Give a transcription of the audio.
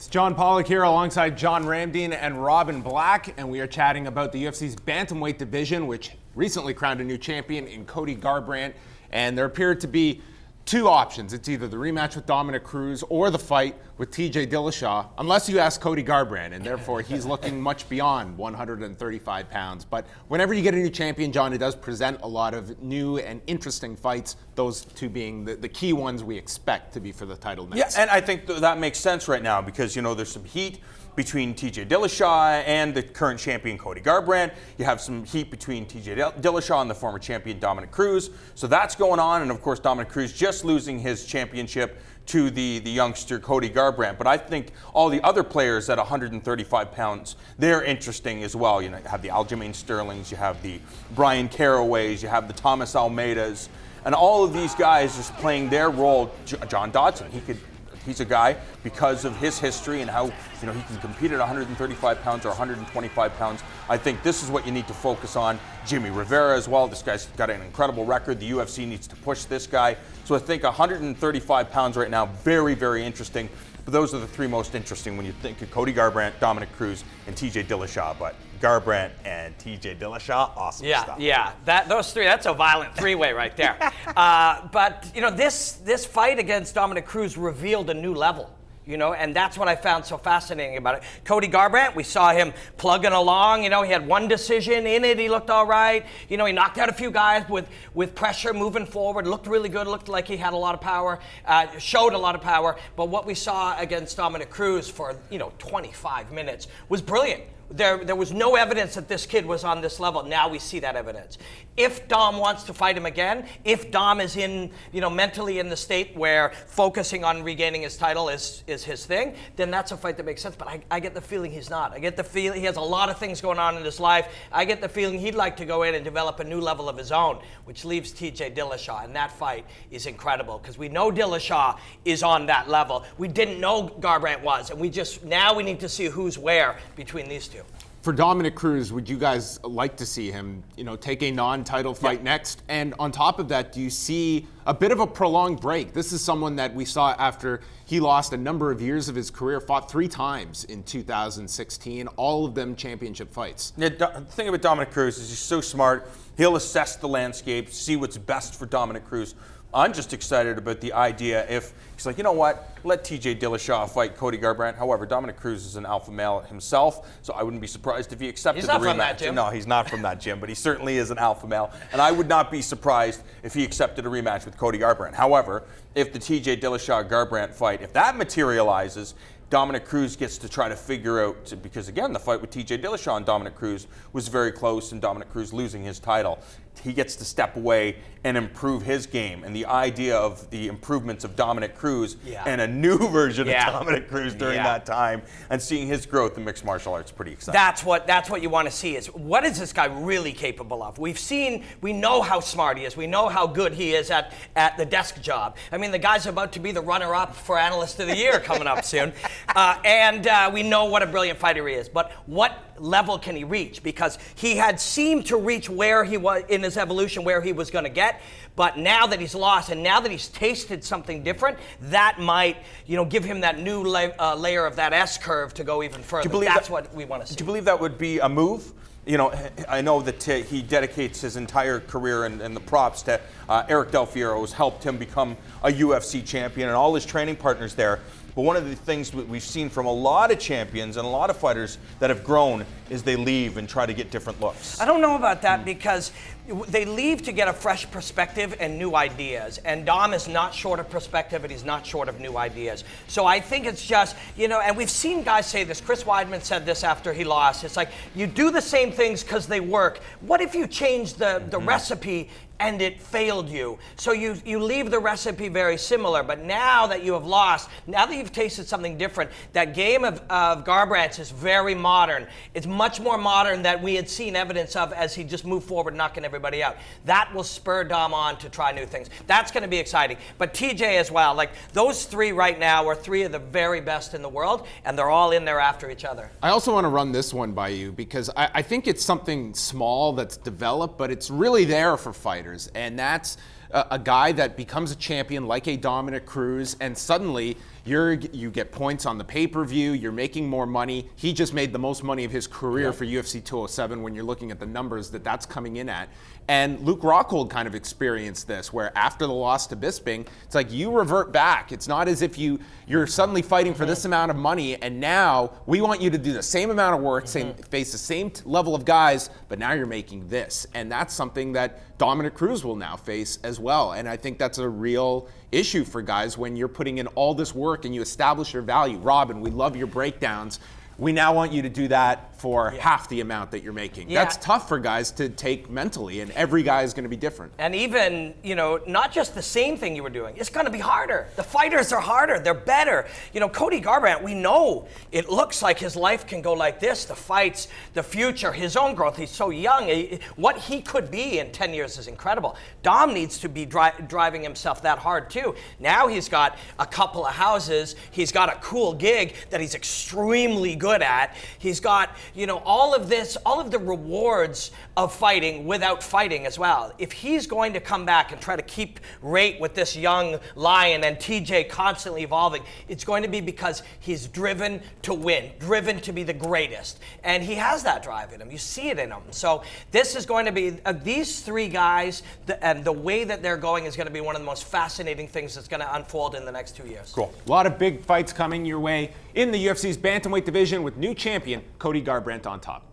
It's John Pollock here alongside John Ramdeen and Robin Black, and we are chatting about the UFC's Bantamweight division, which recently crowned a new champion in Cody Garbrandt, and there appeared to be two options. It's either the rematch with Dominick Cruz or the fight with TJ Dillashaw, unless you ask Cody Garbrandt, and therefore he's looking much beyond 135 pounds. But whenever you get a new champion, John, it does present a lot of new and interesting fights, those two being the key ones we expect to be for the title next. Yeah, and I think that makes sense right now because, you know, there's some heat between TJ Dillashaw and the current champion Cody Garbrandt. You have some heat between TJ Dillashaw and the former champion Dominick Cruz. So that's going on, and of course Dominick Cruz just losing his championship to the youngster Cody Garbrandt. But I think all the other players at 135 pounds, they're interesting as well. You know, you have the Aljamain Sterlings, you have the Brian Caraways, you have the Thomas Almeidas, and all of these guys just playing their role. John Dodson, he's a guy, because of his history and how, you know, he can compete at 135 pounds or 125 pounds. I think this is what you need to focus on. Jimmy Rivera as well. This guy's got an incredible record. The UFC needs to push this guy. So I think 135 pounds right now, very, very interesting. But those are the three most interesting when you think of Cody Garbrandt, Dominick Cruz, and TJ Dillashaw. But Garbrandt and TJ Dillashaw, awesome stuff. Yeah, those three, that's a violent three-way right there. But, you know, this fight against Dominick Cruz revealed a new level, you know, and that's what I found so fascinating about it. Cody Garbrandt, we saw him plugging along, you know, he had one decision in it, he looked all right. You know, he knocked out a few guys with pressure moving forward, looked really good, looked like he had a lot of power, showed a lot of power. But what we saw against Dominick Cruz for, you know, 25 minutes was brilliant. There was no evidence that this kid was on this level. Now we see that evidence. If Dom wants to fight him again, if Dom is in, you know, mentally in the state where focusing on regaining his title is his thing, then that's a fight that makes sense. But I get the feeling he's not. I get the feeling he has a lot of things going on in his life. I get the feeling he'd like to go in and develop a new level of his own, which leaves TJ Dillashaw. And that fight is incredible because we know Dillashaw is on that level. We didn't know Garbrandt was, and now we need to see who's where between these two. For Dominick Cruz, would you guys like to see him, you know, take a non-title fight next? And on top of that, do you see a bit of a prolonged break? This is someone that we saw after he lost a number of years of his career, fought 3 times in 2016, all of them championship fights. Yeah, the thing about Dominick Cruz is he's so smart. He'll assess the landscape, see what's best for Dominick Cruz. I'm just excited about the idea if he's like, you know what, let TJ Dillashaw fight Cody Garbrandt. However, Dominick Cruz is an alpha male himself, so I wouldn't be surprised if he accepted the rematch. He's not from that gym. No, he's not from that gym, but he certainly is an alpha male. And I would not be surprised if he accepted a rematch with Cody Garbrandt. However, if the TJ Dillashaw-Garbrandt fight, if that materializes, Dominick Cruz gets to try to figure out, because again, the fight with TJ Dillashaw and Dominick Cruz was very close, and Dominick Cruz losing his title. He gets to step away and improve his game. And the idea of the improvements of Dominick Cruz and a new version of Dominick Cruz during that time and seeing his growth in mixed martial arts, pretty exciting. That's what you want to see is what is this guy really capable of? We know how smart he is. We know how good he is at the desk job. I mean, the guy's about to be the runner-up for Analyst of the Year coming up soon. And we know what a brilliant fighter he is. But what level can he reach? Because he had seemed to reach where he was in his evolution, where he was going to get. But now that he's lost and now that he's tasted something different, that might, you know, give him that new layer of that S curve to go even further. That's what we want to see. Do you believe that would be a move? You know, I know that he dedicates his entire career and the props to Eric Del Fierro, who's helped him become a UFC champion, and all his training partners there. But one of the things we've seen from a lot of champions and a lot of fighters that have grown is they leave and try to get different looks. I don't know about that because they leave to get a fresh perspective and new ideas. And Dom is not short of perspective and he's not short of new ideas. So I think it's just, you know, and we've seen guys say this. Chris Weidman said this after he lost. It's like, you do the same things because they work. What if you change the recipe and it failed you? So you leave the recipe very similar, but now that you have lost, now that you've tasted something different, that game of Garbrandt's is very modern. It's much more modern than we had seen evidence of as he just moved forward, knocking everybody out. That will spur Dom on to try new things. That's going to be exciting. But TJ as well, like those three right now are three of the very best in the world, and they're all in there after each other. I also want to run this one by you because I think it's something small that's developed, but it's really there for fighters. And that's a guy that becomes a champion like a Dominick Cruz, and suddenly You get points on the pay-per-view. You're making more money. He just made the most money of his career for UFC 207 when you're looking at the numbers that's coming in at. And Luke Rockhold kind of experienced this, where after the loss to Bisping, it's like you revert back. It's not as if you're suddenly fighting for this amount of money, and now we want you to do the same amount of work, face the same level of guys, but now you're making this. And that's something that Dominick Cruz will now face as well. And I think that's a real issue for guys when you're putting in all this work and you establish your value. Robin, we love your breakdowns. We now want you to do that for half the amount that you're making. Yeah. That's tough for guys to take mentally, and every guy is going to be different. And even, not just the same thing you were doing, it's going to be harder. The fighters are harder, they're better. Cody Garbrandt, we know it looks like his life can go like this, the fights, the future, his own growth. He's so young. What he could be in 10 years is incredible. Dom needs to be driving himself that hard too. Now he's got a couple of houses, he's got a cool gig that he's extremely good at. He's got, all of the rewards of fighting without fighting as well. If he's going to come back and try to keep rate with this young lion and TJ constantly evolving, it's going to be because he's driven to win, driven to be the greatest. And he has that drive in him. You see it in him. So this is going to be, these three guys, and the way that they're going is going to be one of the most fascinating things that's going to unfold in the next 2 years. Cool. A lot of big fights coming your way in the UFC's Bantamweight division with new champion Cody Garbrandt on top.